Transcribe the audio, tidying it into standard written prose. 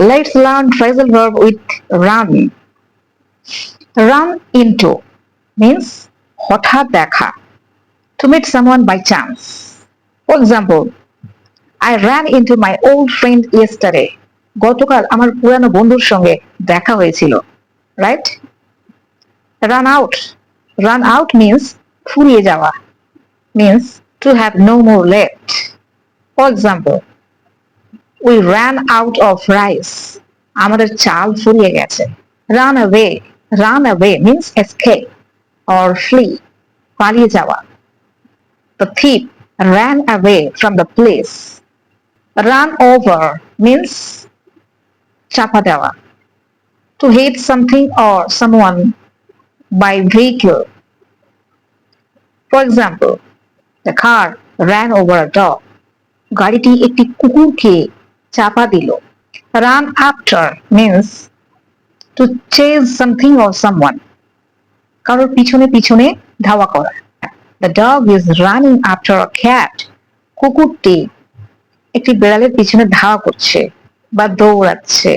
Let's learn phrasal verb with run. Run into means হঠাৎ দেখা, to meet someone by chance. For example, I ran into my old friend yesterday. গতকাল আমার পুরানো বন্ধুর সঙ্গে দেখা হয়েছিল, right? Run out. Run out means ফুরিয়ে যাওয়া, means to have no more left. For example, we ran out of rice. আমাদের চাল ফুরিয়ে গেছে। Run away. Run away means escape or flee. পালিয়ে যাওয়া। The thief ran away from the police. Run over means চাপা দেওয়া, to hit something or someone by vehicle. For example, the car ran over a dog. গাড়িটি একটি কুকুরকে চাপা দিল। Run after means to chase something or someone. কারোর পিছনে পিছনে ধাওয়া করা। The dog is running after a cat. কুকুরটি একটি বিড়ালের পিছনে ধাওয়া করছে বা দৌড়াচ্ছে।